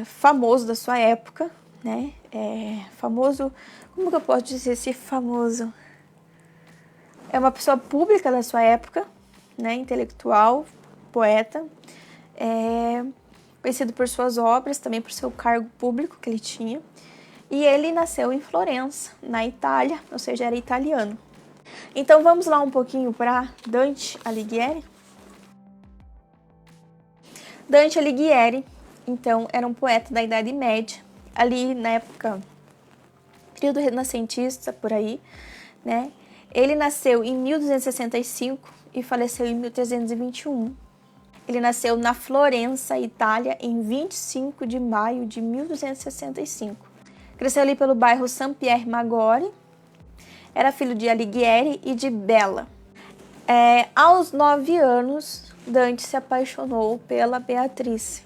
famoso da sua época, né, famoso, como que eu posso dizer esse famoso? É uma pessoa pública da sua época, né, intelectual, poeta, conhecido por suas obras, também por seu cargo público que ele tinha, e ele nasceu em Florença, na Itália, ou seja, era italiano. Então vamos lá um pouquinho para Dante Alighieri. Dante Alighieri, então, era um poeta da Idade Média, ali na época, período renascentista, por aí, né? Ele nasceu em 1265 e faleceu em 1321. Ele nasceu na Florença, Itália, em 25 de maio de 1265. Cresceu ali pelo bairro San Pier Maggiore, era filho de Alighieri e de Bella. Aos 9 anos, Dante se apaixonou pela Beatrice.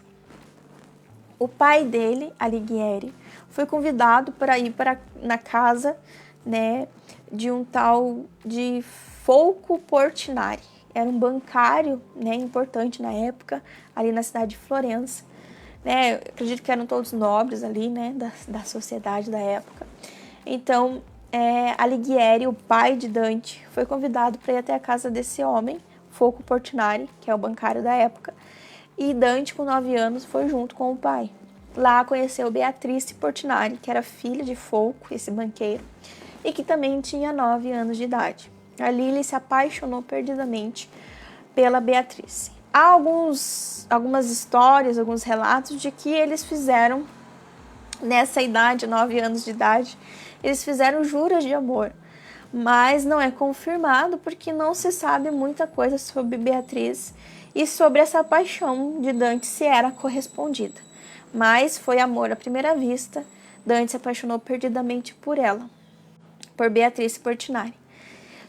O pai dele, Alighieri, foi convidado para ir na casa, né, de um tal de Folco Portinari. Era um bancário, né, importante na época, ali na cidade de Florença. Né, acredito que eram todos nobres ali, né, da sociedade da época. Então, Alighieri, o pai de Dante, foi convidado para ir até a casa desse homem, Folco Portinari, que é o bancário da época, e Dante, com 9 anos, foi junto com o pai. Lá conheceu Beatrice Portinari, que era filha de Folco, esse banqueiro, e que também tinha 9 anos de idade. Ali ele se apaixonou perdidamente pela Beatrice. Há algumas histórias, alguns relatos de que eles fizeram, nessa idade, 9 anos de idade, eles fizeram juras de amor, mas não é confirmado porque não se sabe muita coisa sobre Beatriz e sobre essa paixão de Dante se era correspondida. Mas foi amor à primeira vista, Dante se apaixonou perdidamente por ela, por Beatrice Portinari.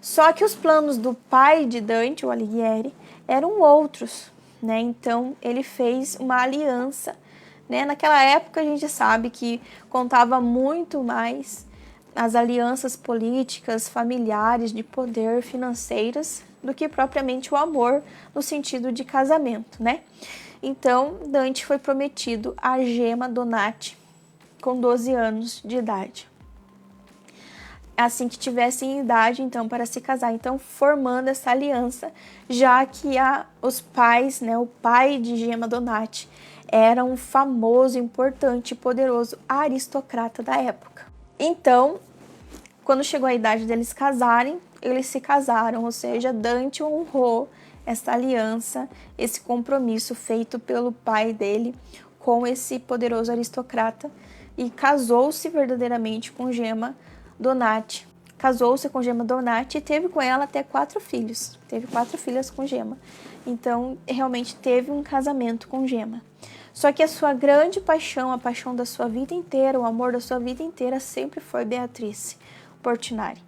Só que os planos do pai de Dante, o Alighieri, eram outros, né? Então ele fez uma aliança, né? Naquela época a gente sabe que contava muito mais as alianças políticas, familiares, de poder, financeiras, do que propriamente o amor no sentido de casamento, né? Então, Dante foi prometido a Gemma Donati com 12 anos de idade. Assim que tivessem idade, então, para se casar. Então, formando essa aliança, já que os pais, né, o pai de Gemma Donati, era um famoso, importante e poderoso aristocrata da época. Então, quando chegou a idade deles casarem, eles se casaram, ou seja, Dante honrou essa aliança, esse compromisso feito pelo pai dele com esse poderoso aristocrata e casou-se verdadeiramente com Gemma Donati. Casou-se com Gemma Donati e teve com ela até 4 filhos. Teve 4 filhas com Gemma. Então, realmente teve um casamento com Gemma. Só que a sua grande paixão, a paixão da sua vida inteira, o amor da sua vida inteira sempre foi Beatrice Portinari.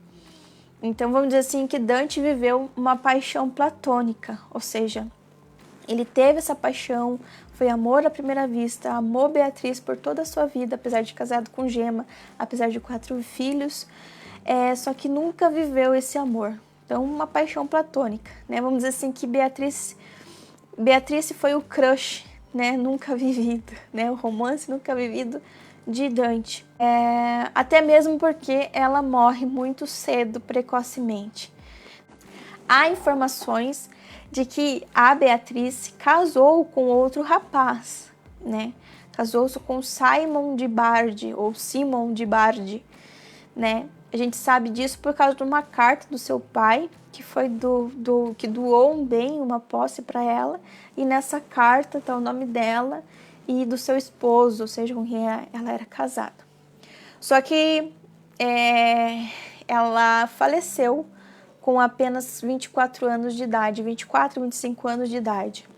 Então, vamos dizer assim que Dante viveu uma paixão platônica, ou seja, ele teve essa paixão, foi amor à primeira vista, amou Beatriz por toda a sua vida, apesar de casado com Gemma, apesar de 4 filhos, só que nunca viveu esse amor. Então, uma paixão platônica, né? Vamos dizer assim que Beatriz foi o crush, né? Nunca vivido, né? O romance nunca vivido de Dante. Até mesmo porque ela morre muito cedo, precocemente. Há informações de que a Beatriz casou com outro rapaz, né? Casou-se com Simon de Bardi, ou Simon de Bardi, né? A gente sabe disso por causa de uma carta do seu pai, que foi que doou um bem, uma posse para ela, e nessa carta está o nome dela e do seu esposo, ou seja, com quem ela era casada. Só que ela faleceu com apenas 24 anos de idade, 24, 25 anos de idade.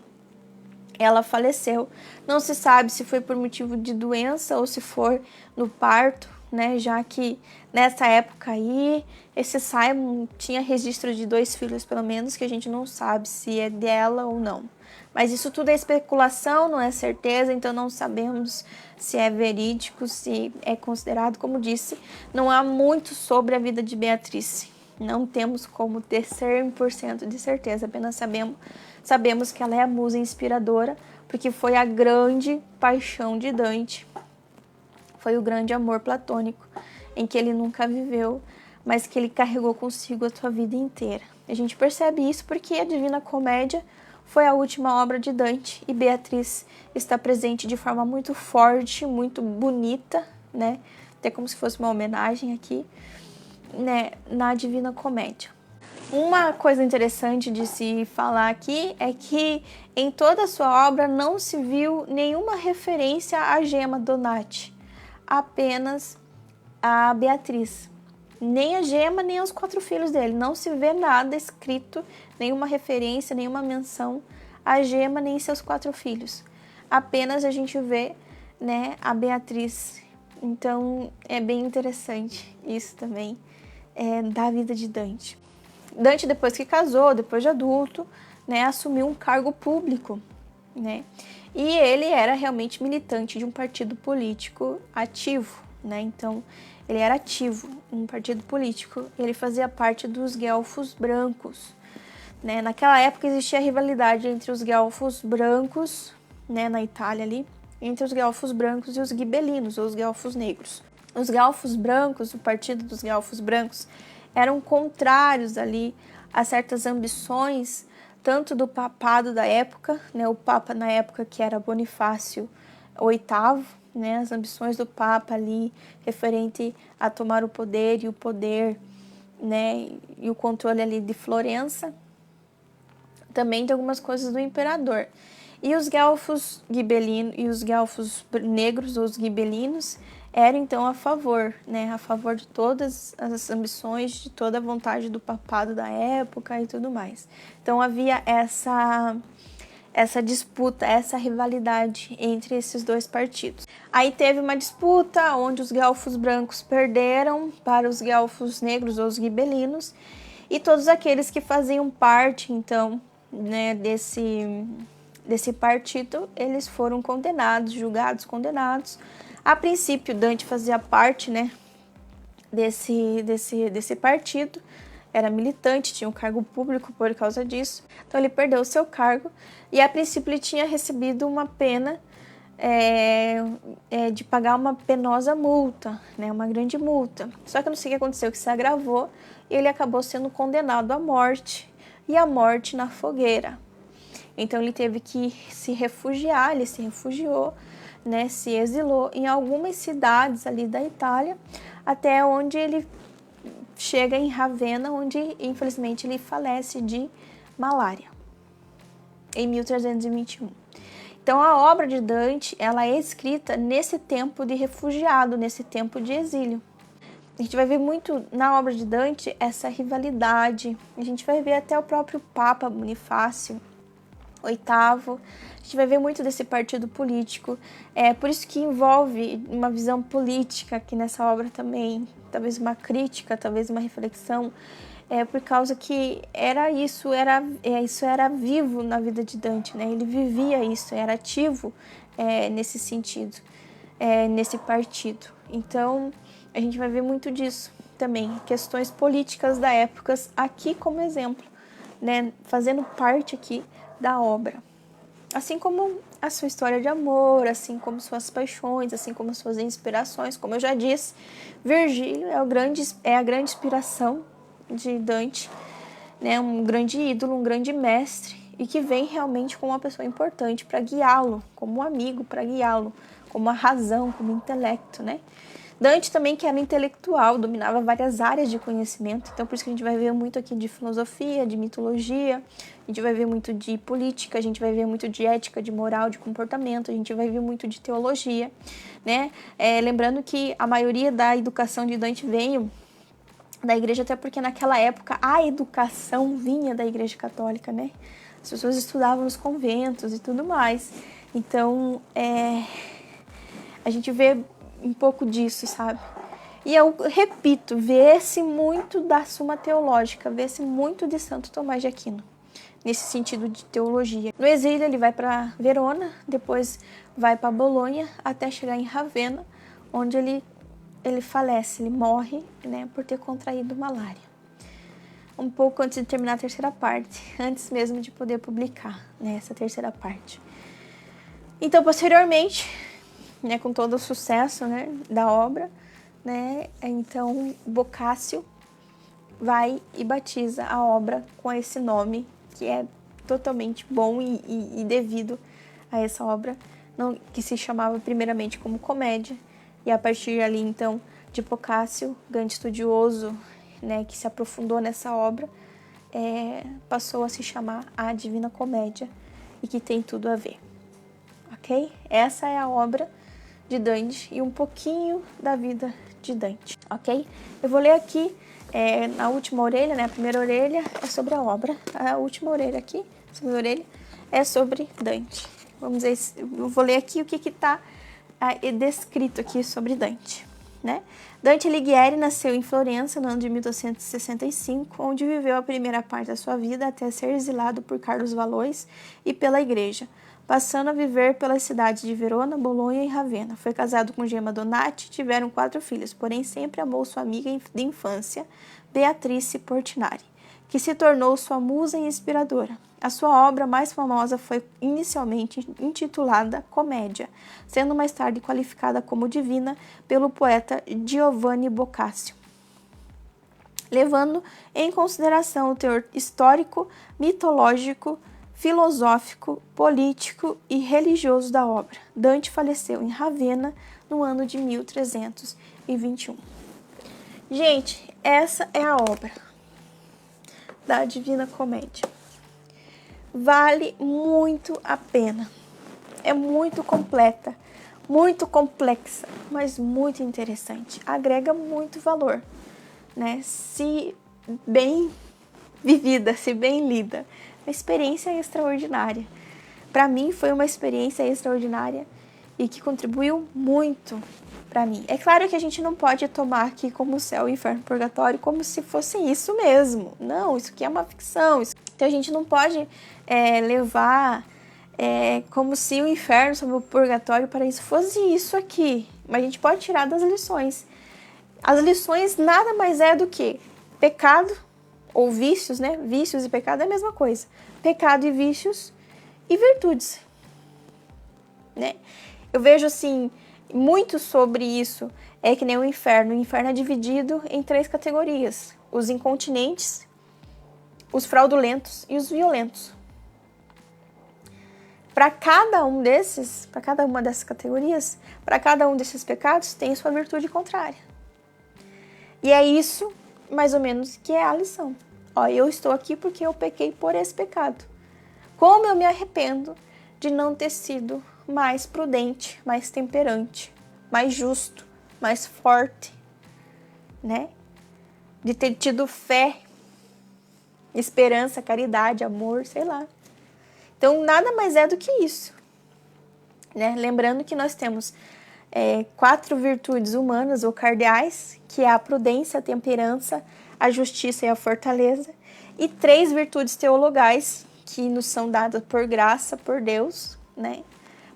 Ela faleceu. Não se sabe se foi por motivo de doença ou se for no parto, né? Já que nessa época aí, esse Simon tinha registro de 2 filhos, pelo menos, que a gente não sabe se é dela ou não. Mas isso tudo é especulação, não é certeza, então não sabemos se é verídico, se é considerado, como disse, não há muito sobre a vida de Beatriz. Não temos como ter 100% de certeza, apenas sabemos que ela é a musa inspiradora, porque foi a grande paixão de Dante, foi o grande amor platônico, em que ele nunca viveu, mas que ele carregou consigo a sua vida inteira. A gente percebe isso porque a Divina Comédia foi a última obra de Dante e Beatriz está presente de forma muito forte, muito bonita, né? Até como se fosse uma homenagem aqui, né? Na Divina Comédia. Uma coisa interessante de se falar aqui é que em toda a sua obra não se viu nenhuma referência a Gemma Donati, apenas a Beatriz. Nem a Gemma, nem aos 4 filhos dele. Não se vê nada escrito, nenhuma referência, nenhuma menção a Gemma nem seus 4 filhos. Apenas a gente vê, né, a Beatriz. Então é bem interessante isso também da vida de Dante. Dante, depois que casou, depois de adulto, né, assumiu um cargo público, né? E ele era realmente militante de um partido político ativo, né? Então, ele era ativo em um partido político, ele fazia parte dos guelfos brancos, né? Naquela época existia rivalidade entre os guelfos brancos, né, na Itália ali, entre os guelfos brancos e os ghibelinos, ou os guelfos negros. Os guelfos brancos, o partido dos guelfos brancos, eram contrários ali a certas ambições, tanto do papado da época, né, o papa na época que era Bonifácio VIII, né, as ambições do papa ali referente a tomar o poder e o poder, né, e o controle ali de Florença, também de algumas coisas do imperador. E os guelfos ghibelinos e os guelfos negros, ou os ghibelinos, eram então a favor, né, a favor de todas as ambições, de toda a vontade do papado da época e tudo mais. Então havia essa disputa, essa rivalidade entre esses dois partidos. Aí teve uma disputa onde os guelfos brancos perderam para os guelfos negros, ou os ghibelinos, e todos aqueles que faziam parte, então, né, desse partido, eles foram condenados, julgados, condenados. A princípio, Dante fazia parte, né, desse partido, era militante, tinha um cargo público por causa disso, então ele perdeu o seu cargo e a princípio ele tinha recebido uma pena de pagar uma penosa multa, né, uma grande multa. Só que não sei o que aconteceu, que se agravou e ele acabou sendo condenado à morte, e à morte na fogueira. Então ele teve que se refugiar, ele se refugiou, né, se exilou em algumas cidades ali da Itália, até onde ele chega em Ravenna, onde infelizmente ele falece de malária, em 1321. Então a obra de Dante, ela é escrita nesse tempo de refugiado, nesse tempo de exílio. A gente vai ver muito na obra de Dante essa rivalidade, a gente vai ver até o próprio Papa Bonifácio VIII, a gente vai ver muito desse partido político, por isso que envolve uma visão política aqui nessa obra também, talvez uma crítica, talvez uma reflexão, por causa que isso era vivo na vida de Dante, né? Ele vivia isso, era ativo nesse sentido, nesse partido. Então, a gente vai ver muito disso também, questões políticas da época aqui como exemplo, né? Fazendo parte aqui da obra. Assim como a sua história de amor, assim como suas paixões, assim como suas inspirações. Como eu já disse, Virgílio é a grande inspiração de Dante, né? Um grande ídolo, um grande mestre. e que vem realmente como uma pessoa importante para guiá-lo, como um amigo para guiá-lo, como a razão, como intelecto, né? Dante também, que era intelectual, dominava várias áreas de conhecimento, então por isso que a gente vai ver muito aqui de filosofia, de mitologia, a gente vai ver muito de política, a gente vai ver muito de ética, de moral, de comportamento, a gente vai ver muito de teologia, né? Lembrando que a maioria da educação de Dante veio da igreja, até porque naquela época a educação vinha da igreja católica, né? As pessoas estudavam nos conventos e tudo mais. Então, a gente vê um pouco disso, sabe? E eu repito, vê-se muito da Suma Teológica, vê-se muito de Santo Tomás de Aquino, nesse sentido de teologia. No exílio ele vai para Verona, depois vai para Bolonha, até chegar em Ravenna, onde ele falece, ele morre, né, por ter contraído malária. Um pouco antes de terminar a terceira parte, antes mesmo de poder publicar, né, essa terceira parte. Então, posteriormente, né, com todo o sucesso, né, da obra, né, então Boccaccio vai e batiza a obra com esse nome, que é totalmente bom e devido a essa obra, que se chamava primeiramente como Comédia, e a partir ali, então, de Boccaccio, grande estudioso, né, que se aprofundou nessa obra, passou a se chamar A Divina Comédia, e que tem tudo a ver, ok? Essa é a obra de Dante e um pouquinho da vida de Dante, ok? Eu vou ler aqui na última orelha, né? A primeira orelha é sobre a obra, a última orelha aqui, a segunda orelha, é sobre Dante. Vamos ver, eu vou ler aqui o que está descrito aqui sobre Dante, né? Dante Alighieri nasceu em Florença no ano de 1265, onde viveu a primeira parte da sua vida até ser exilado por Carlos Valois e pela Igreja, passando a viver pelas cidades de Verona, Bolonha e Ravenna. Foi casado com Gemma Donati e tiveram 4 filhos, porém sempre amou sua amiga de infância, Beatrice Portinari, que se tornou sua musa inspiradora. A sua obra mais famosa foi inicialmente intitulada Comédia, sendo mais tarde qualificada como divina pelo poeta Giovanni Boccaccio, levando em consideração o teor histórico, mitológico, filosófico, político e religioso da obra. Dante faleceu em Ravenna no ano de 1321. Gente, essa é a obra da Divina Comédia. Vale muito a pena. É muito completa, muito complexa, mas muito interessante. Agrega muito valor, né? Se bem vivida, se bem lida. A experiência é extraordinária. Para mim foi uma experiência extraordinária e que contribuiu muito para mim. É claro que a gente não pode tomar aqui como céu, inferno, purgatório como se fosse isso mesmo. Não, isso aqui é uma ficção. Então a gente não pode levar como se o inferno, sobre o purgatório, para isso fosse isso aqui. Mas a gente pode tirar das lições. As lições nada mais é do que pecado ou vícios, né? Vícios e pecado é a mesma coisa. Pecado e vícios e virtudes, né? Eu vejo assim, muito sobre isso, é que nem o inferno. O inferno é dividido em 3 categorias: os incontinentes, os fraudulentos e os violentos. Para cada um desses, para cada uma dessas categorias, para cada um desses pecados, tem sua virtude contrária. E é isso, mais ou menos, que é a lição. Ó, eu estou aqui porque eu pequei por esse pecado. Como eu me arrependo de não ter sido mais prudente, mais temperante, mais justo, mais forte, né? De ter tido fé, esperança, caridade, amor, sei lá. Então, nada mais é do que isso, né? Lembrando que nós temos 4 virtudes humanas ou cardeais, que é a prudência, a temperança, a justiça e a fortaleza, e 3 virtudes teologais, que nos são dadas por graça, por Deus, né?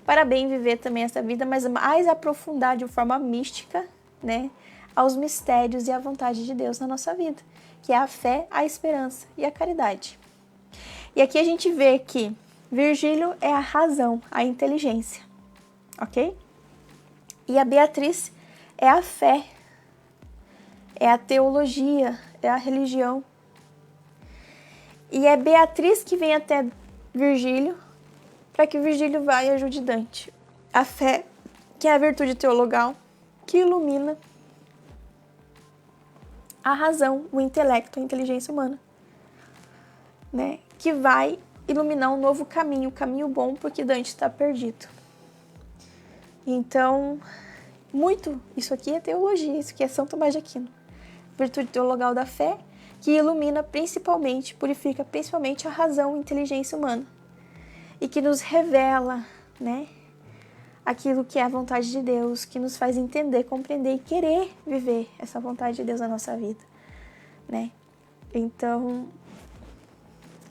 Para bem viver também essa vida, mas mais aprofundar de forma mística, né? Aos mistérios e à vontade de Deus na nossa vida, que é a fé, a esperança e a caridade. E aqui a gente vê que Virgílio é a razão, a inteligência, ok? E a Beatriz é a fé, é a teologia, é a religião. E é Beatriz que vem até Virgílio, para que Virgílio vá e ajude Dante. A fé, que é a virtude teologal, que ilumina a razão, o intelecto, a inteligência humana, né? Que vai iluminar um novo caminho, o caminho bom, porque Dante está perdido. Então, muito, isso aqui é teologia, isso aqui é São Tomás de Aquino. Virtude teologal da fé, que ilumina principalmente, purifica principalmente a razão e inteligência humana. E que nos revela, né, aquilo que é a vontade de Deus, que nos faz entender, compreender e querer viver essa vontade de Deus na nossa vida, né? Então,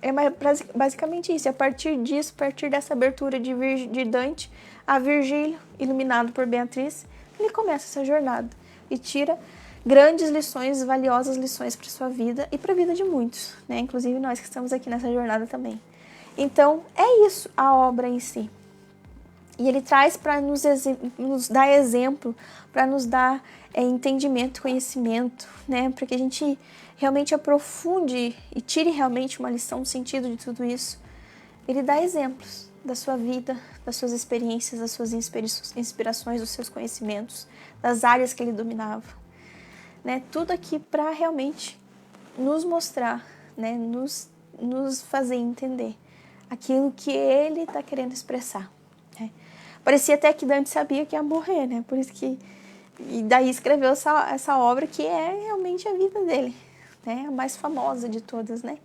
é basicamente isso. A partir disso, a partir dessa abertura de Dante a Virgílio, iluminado por Beatriz, ele começa essa jornada e tira grandes lições, valiosas lições para sua vida e para a vida de muitos, né? Inclusive nós que estamos aqui nessa jornada também. Então, é isso a obra em si. E ele traz para nos dar exemplo, para nos dar entendimento, conhecimento, né? Para que a gente realmente aprofunde e tire realmente uma lição, um sentido de tudo isso. Ele dá exemplos da sua vida, das suas experiências, das suas inspirações, dos seus conhecimentos, das áreas que ele dominava, né? Tudo aqui para realmente nos mostrar, né? Nos fazer entender aquilo que ele está querendo expressar, né? Parecia até que Dante sabia que ia morrer, né? Por isso que... E daí escreveu essa obra que é realmente a vida dele, né? A mais famosa de todas, né?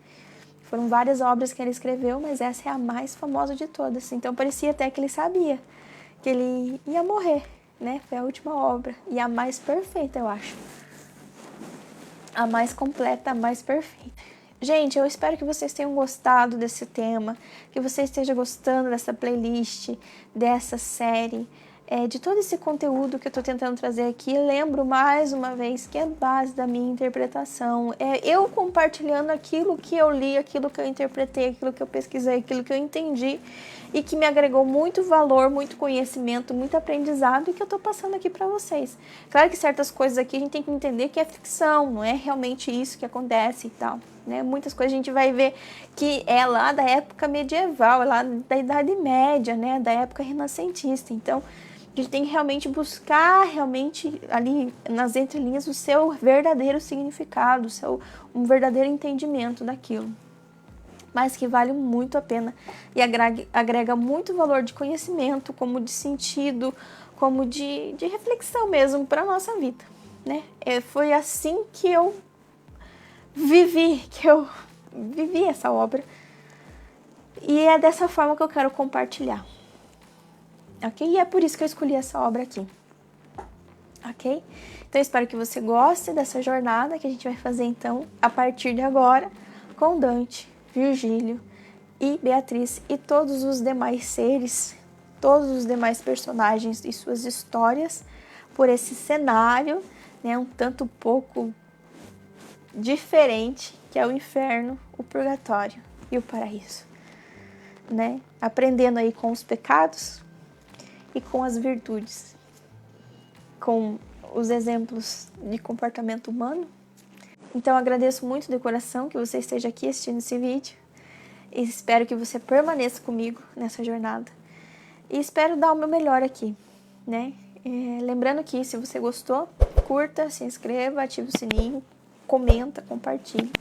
Foram várias obras que ele escreveu, mas essa é a mais famosa de todas. Então parecia até que ele sabia que ele ia morrer, né? Foi a última obra e a mais perfeita, eu acho. A mais completa, a mais perfeita. Gente, eu espero que vocês tenham gostado desse tema, que você esteja gostando dessa playlist, dessa série, de todo esse conteúdo que eu estou tentando trazer aqui. Lembro mais uma vez que é base da minha interpretação, é eu compartilhando aquilo que eu li, aquilo que eu interpretei, aquilo que eu pesquisei, aquilo que eu entendi e que me agregou muito valor, muito conhecimento, muito aprendizado e que eu estou passando aqui para vocês. Claro que certas coisas aqui a gente tem que entender que é ficção, não é realmente isso que acontece e tal, né? Muitas coisas a gente vai ver que é lá da época medieval, é lá da Idade Média, né? Da época renascentista. Então, a gente tem que realmente buscar realmente ali nas entrelinhas o seu verdadeiro significado, um verdadeiro entendimento daquilo. Mas que vale muito a pena e agrega muito valor de conhecimento, como de sentido, como de reflexão mesmo para a nossa vida, né? Foi assim que eu vivi essa obra e é dessa forma que eu quero compartilhar. Ok? E é por isso que eu escolhi essa obra aqui. Ok? Então, eu espero que você goste dessa jornada que a gente vai fazer, então, a partir de agora, com Dante, Virgílio e Beatriz e todos os demais seres, todos os demais personagens e suas histórias, por esse cenário, né, um tanto pouco diferente, que é o inferno, o purgatório e o paraíso. Né? Aprendendo aí com os pecados e com as virtudes, com os exemplos de comportamento humano. Então, agradeço muito de coração que você esteja aqui assistindo esse vídeo e espero que você permaneça comigo nessa jornada. E espero dar o meu melhor aqui, né? Lembrando que se você gostou, curta, se inscreva, ative o sininho, comenta, compartilhe,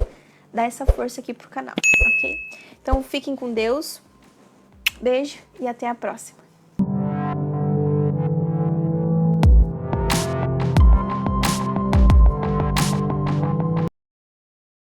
dá essa força aqui pro canal, ok? Então, fiquem com Deus, beijo e até a próxima.